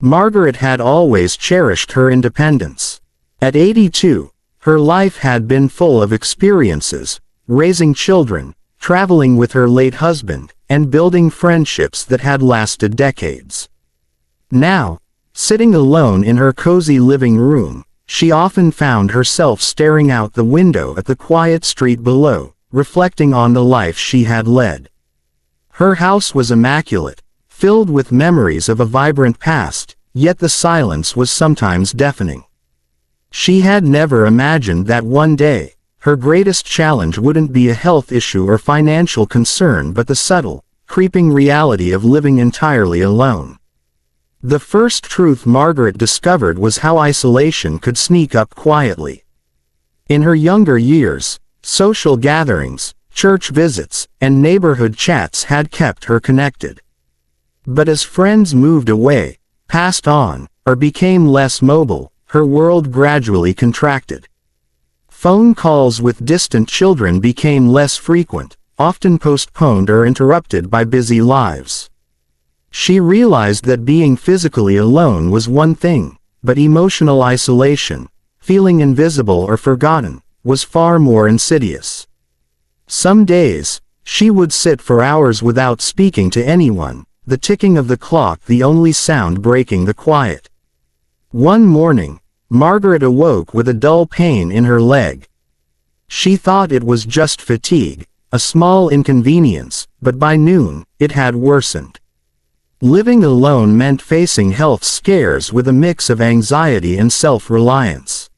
Margaret had always cherished her independence. At 82, her life had been full of experiences, raising children, traveling with her late husband, and building friendships that had lasted decades. Now, sitting alone in her cozy living room, she often found herself staring out the window at the quiet street below, reflecting on the life she had led. Her house was immaculate, filled with memories of a vibrant past, yet the silence was sometimes deafening. She had never imagined that one day, her greatest challenge wouldn't be a health issue or financial concern but the subtle, creeping reality of living entirely alone. The first truth Margaret discovered was how isolation could sneak up quietly. In her younger years, social gatherings, church visits, and neighborhood chats had kept her connected. But as friends moved away, passed on, or became less mobile, her world gradually contracted. Phone calls with distant children became less frequent, often postponed or interrupted by busy lives. She realized that being physically alone was one thing, but emotional isolation, feeling invisible or forgotten, was far more insidious. Some days, she would sit for hours without speaking to anyone, the ticking of the clock the only sound breaking the quiet. One morning, Margaret awoke with a dull pain in her leg. She thought it was just fatigue, a small inconvenience, but by noon, it had worsened. Living alone meant facing health scares with a mix of anxiety and self-reliance.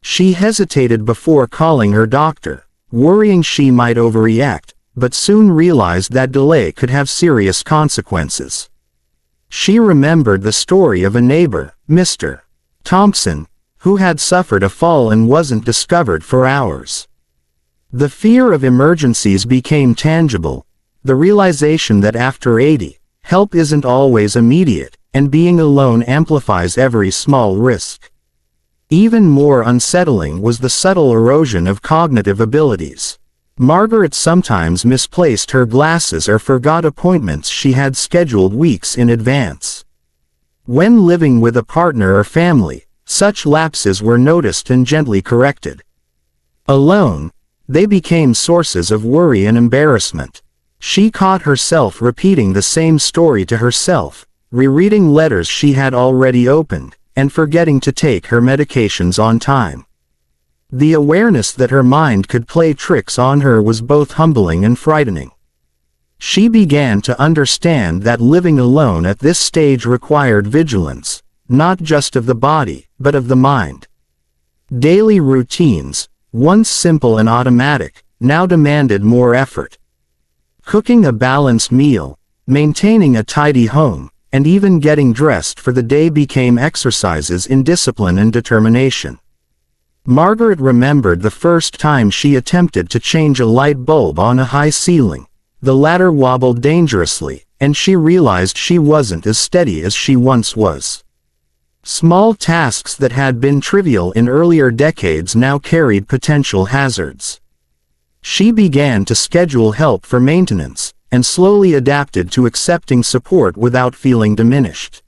She hesitated before calling her doctor, worrying she might overreact, but soon realized that delay could have serious consequences. She remembered the story of a neighbor, Mr. Thompson, who had suffered a fall and wasn't discovered for hours. The fear of emergencies became tangible, the realization that after 80, help isn't always immediate, and being alone amplifies every small risk. Even more unsettling was the subtle erosion of cognitive abilities. Margaret sometimes misplaced her glasses or forgot appointments she had scheduled weeks in advance. When living with a partner or family, such lapses were noticed and gently corrected. Alone, they became sources of worry and embarrassment. She caught herself repeating the same story to herself, rereading letters she had already opened, and forgetting to take her medications on time. The awareness that her mind could play tricks on her was both humbling and frightening. She began to understand that living alone at this stage required vigilance, not just of the body, but of the mind. Daily routines, once simple and automatic, now demanded more effort. Cooking a balanced meal, maintaining a tidy home, and even getting dressed for the day became exercises in discipline and determination. Margaret remembered the first time she attempted to change a light bulb on a high ceiling. The ladder wobbled dangerously, and she realized she wasn't as steady as she once was. Small tasks that had been trivial in earlier decades now carried potential hazards. She began to schedule help for maintenance, and slowly adapted to accepting support without feeling diminished.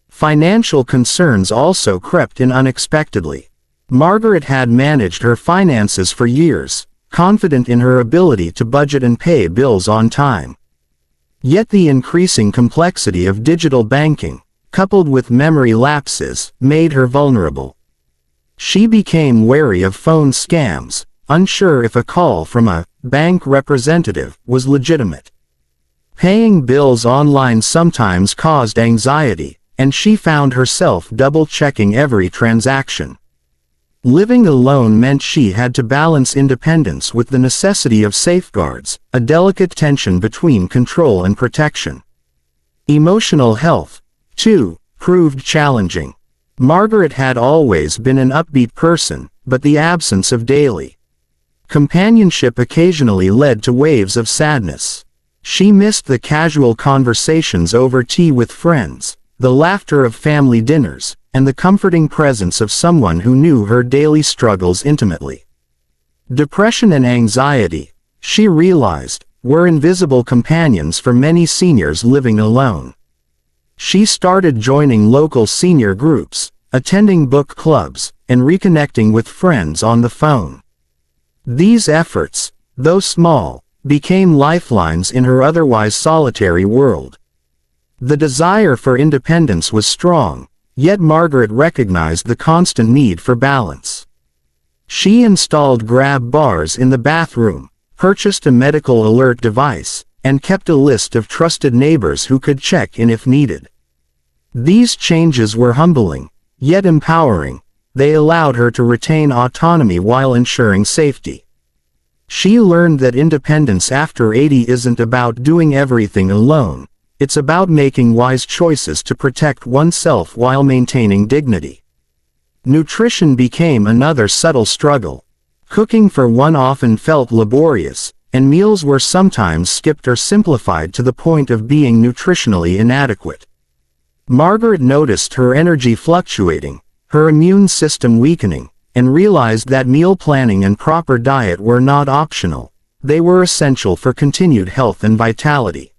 Financial concerns also crept in unexpectedly. Margaret had managed her finances for years, confident in her ability to budget and pay bills on time. Yet the increasing complexity of digital banking, coupled with memory lapses, made her vulnerable. She became wary of phone scams, unsure if a call from a bank representative was legitimate. Paying bills online sometimes caused anxiety, and she found herself double-checking every transaction. Living alone meant she had to balance independence with the necessity of safeguards, a delicate tension between control and protection. Emotional health, too, proved challenging. Margaret had always been an upbeat person, but the absence of daily companionship occasionally led to waves of sadness. She missed the casual conversations over tea with friends, the laughter of family dinners, and the comforting presence of someone who knew her daily struggles intimately. Depression and anxiety, she realized, were invisible companions for many seniors living alone. She started joining local senior groups, attending book clubs, and reconnecting with friends on the phone. These efforts, though small, became lifelines in her otherwise solitary world. The desire for independence was strong, yet Margaret recognized the constant need for balance. She installed grab bars in the bathroom, purchased a medical alert device, and kept a list of trusted neighbors who could check in if needed. These changes were humbling, yet empowering. They allowed her to retain autonomy while ensuring safety. She learned that independence after 80 isn't about doing everything alone. It's about making wise choices to protect oneself while maintaining dignity. Nutrition became another subtle struggle. Cooking for one often felt laborious, and meals were sometimes skipped or simplified to the point of being nutritionally inadequate. Margaret noticed her energy fluctuating, her immune system weakening, and realized that meal planning and proper diet were not optional. They were essential for continued health and vitality.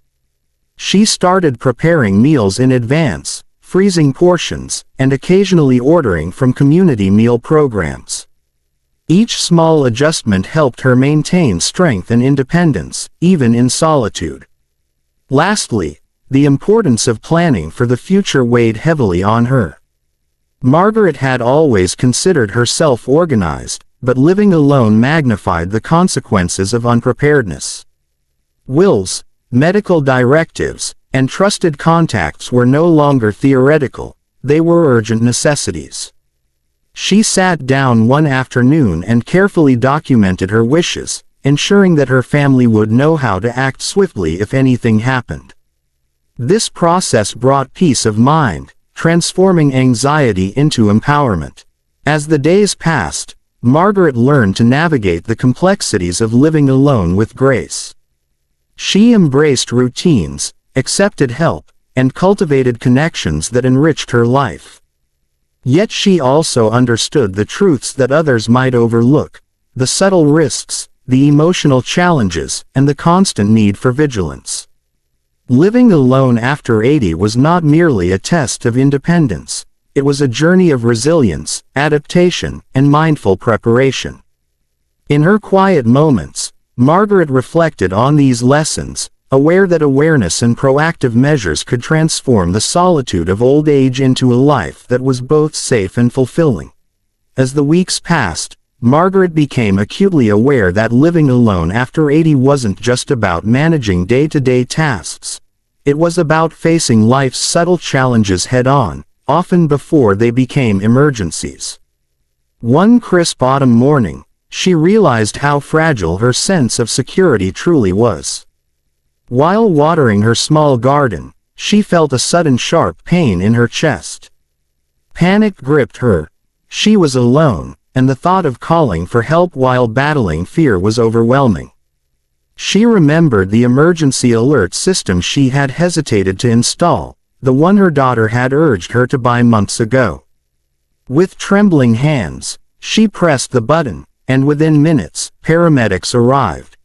She started preparing meals in advance, freezing portions, and occasionally ordering from community meal programs. Each small adjustment helped her maintain strength and independence, even in solitude. Lastly, the importance of planning for the future weighed heavily on her. Margaret had always considered herself organized, but living alone magnified the consequences of unpreparedness. Wills, medical directives, and trusted contacts were no longer theoretical, they were urgent necessities. She sat down one afternoon and carefully documented her wishes, ensuring that her family would know how to act swiftly if anything happened. This process brought peace of mind, transforming anxiety into empowerment. As the days passed, Margaret learned to navigate the complexities of living alone with grace. She embraced routines, accepted help, and cultivated connections that enriched her life. Yet she also understood the truths that others might overlook, the subtle risks, the emotional challenges, and the constant need for vigilance. Living alone after 80 was not merely a test of independence, it was a journey of resilience, adaptation, and mindful preparation. In her quiet moments, Margaret reflected on these lessons, aware that awareness and proactive measures could transform the solitude of old age into a life that was both safe and fulfilling. As the weeks passed, Margaret became acutely aware that living alone after 80 wasn't just about managing day-to-day tasks. It was about facing life's subtle challenges head-on, often before they became emergencies. One crisp autumn morning, she realized how fragile her sense of security truly was. While watering her small garden, she felt a sudden sharp pain in her chest. Panic gripped her. She was alone, and the thought of calling for help while battling fear was overwhelming. She remembered the emergency alert system she had hesitated to install, the one her daughter had urged her to buy months ago. With trembling hands, she pressed the button, and within minutes, paramedics arrived.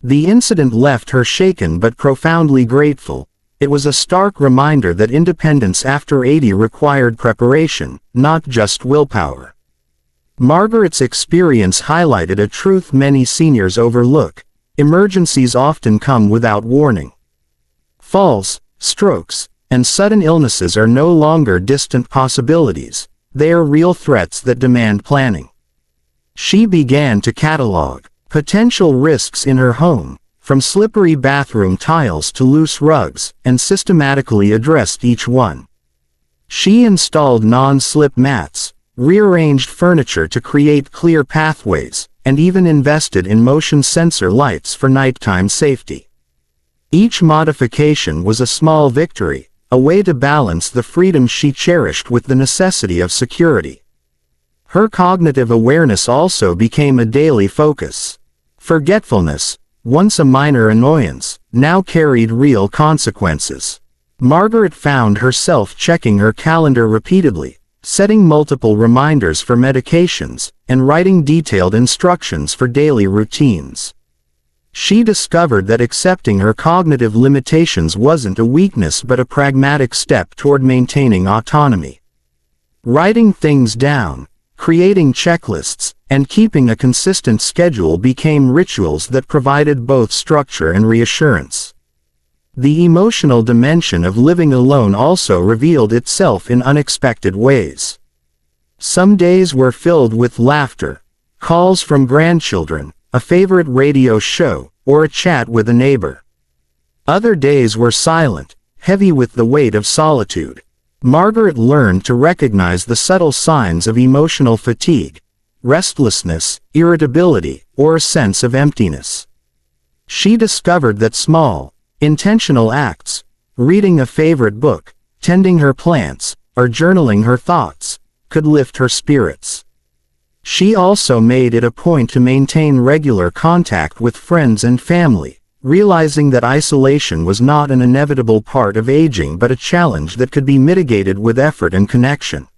The incident left her shaken but profoundly grateful. It was a stark reminder that independence after 80 required preparation, not just willpower. Margaret's experience highlighted a truth many seniors overlook: emergencies often come without warning. Falls, strokes, and sudden illnesses are no longer distant possibilities, they are real threats that demand planning. She began to catalog potential risks in her home, from slippery bathroom tiles to loose rugs, and systematically addressed each one. She installed non-slip mats, rearranged furniture to create clear pathways, and even invested in motion sensor lights for nighttime safety. Each modification was a small victory, a way to balance the freedom she cherished with the necessity of security. Her cognitive awareness also became a daily focus. Forgetfulness, once a minor annoyance, now carried real consequences. Margaret found herself checking her calendar repeatedly, setting multiple reminders for medications, and writing detailed instructions for daily routines. She discovered that accepting her cognitive limitations wasn't a weakness but a pragmatic step toward maintaining autonomy. Writing things down, creating checklists, and keeping a consistent schedule became rituals that provided both structure and reassurance. The emotional dimension of living alone also revealed itself in unexpected ways. Some days were filled with laughter, calls from grandchildren, a favorite radio show, or a chat with a neighbor. Other days were silent, heavy with the weight of solitude. Margaret learned to recognize the subtle signs of emotional fatigue, restlessness, irritability, or a sense of emptiness. She discovered that small, intentional acts, reading a favorite book, tending her plants, or journaling her thoughts, could lift her spirits. She also made it a point to maintain regular contact with friends and family, realizing that isolation was not an inevitable part of aging but a challenge that could be mitigated with effort and connection.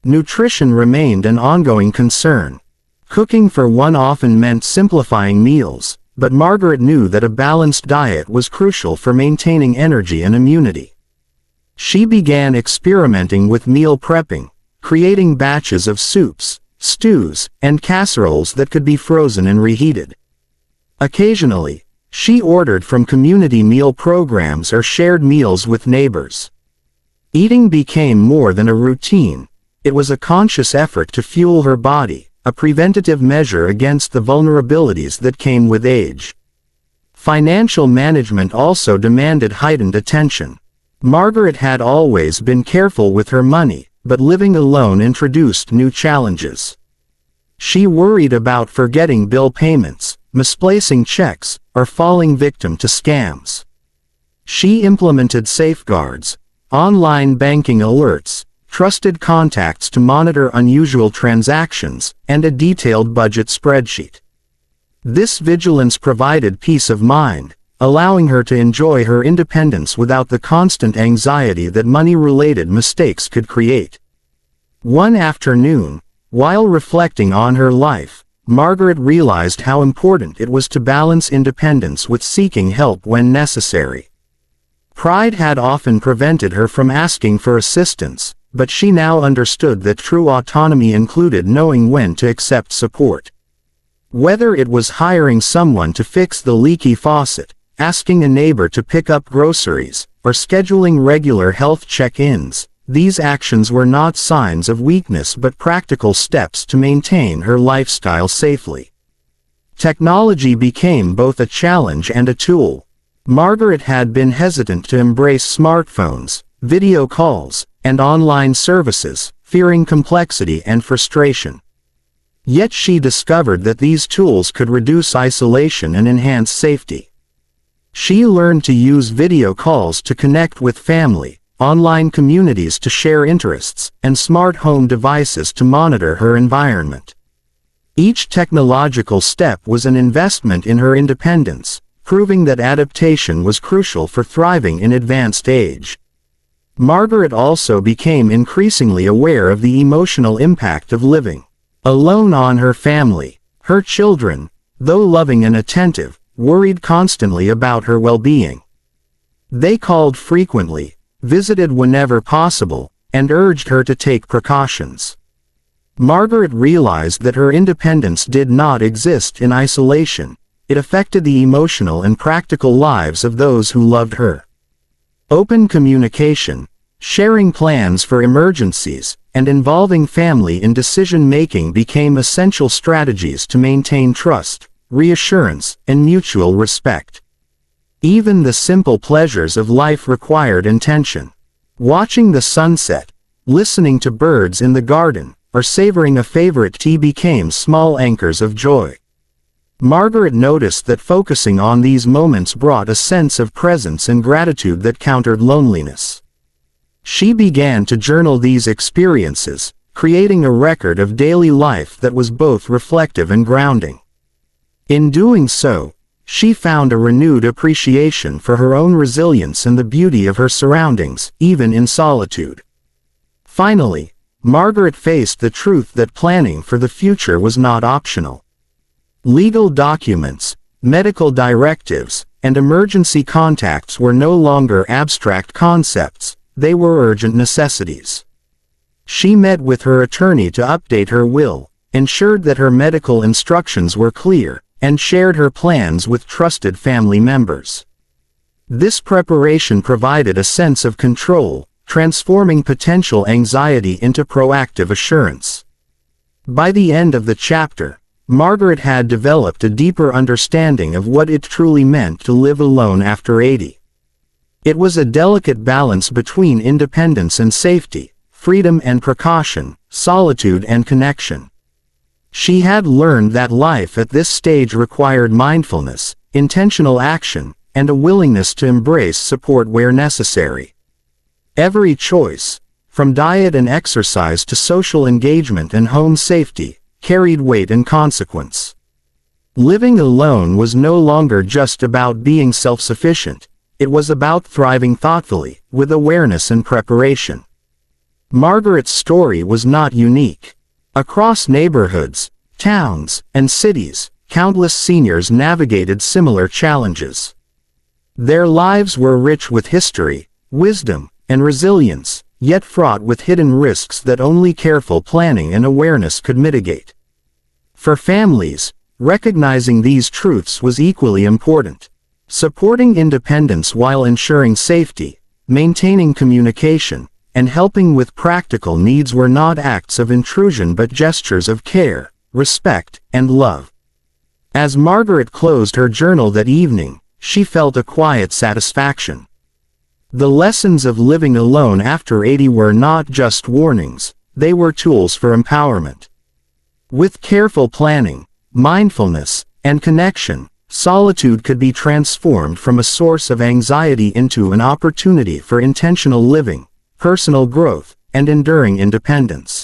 Nutrition remained an ongoing concern. Cooking for one often meant simplifying meals, but Margaret knew that a balanced diet was crucial for maintaining energy and immunity. She began experimenting with meal prepping, creating batches of soups, stews, and casseroles that could be frozen and reheated. Occasionally, she ordered from community meal programs or shared meals with neighbors. Eating became more than a routine. It was a conscious effort to fuel her body, a preventative measure against the vulnerabilities that came with age. Financial management also demanded heightened attention. Margaret had always been careful with her money, but living alone introduced new challenges. She worried about forgetting bill payments, misplacing checks, or falling victim to scams. She implemented safeguards, online banking alerts, trusted contacts to monitor unusual transactions, and a detailed budget spreadsheet. This vigilance provided peace of mind, allowing her to enjoy her independence without the constant anxiety that money-related mistakes could create. One afternoon, while reflecting on her life, Margaret realized how important it was to balance independence with seeking help when necessary. Pride had often prevented her from asking for assistance, but she now understood that true autonomy included knowing when to accept support. Whether it was hiring someone to fix the leaky faucet, asking a neighbor to pick up groceries, or scheduling regular health check-ins, these actions were not signs of weakness but practical steps to maintain her lifestyle safely. Technology became both a challenge and a tool. Margaret had been hesitant to embrace smartphones, video calls, and online services, fearing complexity and frustration. Yet she discovered that these tools could reduce isolation and enhance safety. She learned to use video calls to connect with family, online communities to share interests, and smart home devices to monitor her environment. Each technological step was an investment in her independence, proving that adaptation was crucial for thriving in advanced age. Margaret also became increasingly aware of the emotional impact of living alone on her family. Her children, though loving and attentive, worried constantly about her well-being. They called frequently, visited whenever possible, and urged her to take precautions. Margaret realized that her independence did not exist in isolation. It affected the emotional and practical lives of those who loved her. Open communication, sharing plans for emergencies, and involving family in decision-making became essential strategies to maintain trust, reassurance, and mutual respect. Even the simple pleasures of life required intention. Watching the sunset, listening to birds in the garden, or savoring a favorite tea became small anchors of joy. Margaret noticed that focusing on these moments brought a sense of presence and gratitude that countered loneliness. She began to journal these experiences, creating a record of daily life that was both reflective and grounding. In doing so, she found a renewed appreciation for her own resilience and the beauty of her surroundings, even in solitude. Finally, Margaret faced the truth that planning for the future was not optional. Legal documents, medical directives, and emergency contacts were no longer abstract concepts, they were urgent necessities. She met with her attorney to update her will, ensured that her medical instructions were clear, and shared her plans with trusted family members. This preparation provided a sense of control, transforming potential anxiety into proactive assurance. By the end of the chapter, Margaret had developed a deeper understanding of what it truly meant to live alone after 80. It was a delicate balance between independence and safety, freedom and precaution, solitude and connection. She had learned that life at this stage required mindfulness, intentional action, and a willingness to embrace support where necessary. Every choice, from diet and exercise to social engagement and home safety, carried weight and consequence. Living alone was no longer just about being self-sufficient, it was about thriving thoughtfully, with awareness and preparation. Margaret's story was not unique. Across neighborhoods, towns, and cities, countless seniors navigated similar challenges. Their lives were rich with history, wisdom, and resilience, yet fraught with hidden risks that only careful planning and awareness could mitigate. For families, recognizing these truths was equally important. Supporting independence while ensuring safety, maintaining communication, and helping with practical needs were not acts of intrusion but gestures of care, respect, and love. As Margaret closed her journal that evening, she felt a quiet satisfaction. The lessons of living alone after 80 were not just warnings, they were tools for empowerment. With careful planning, mindfulness, and connection, solitude could be transformed from a source of anxiety into an opportunity for intentional living, personal growth, and enduring independence.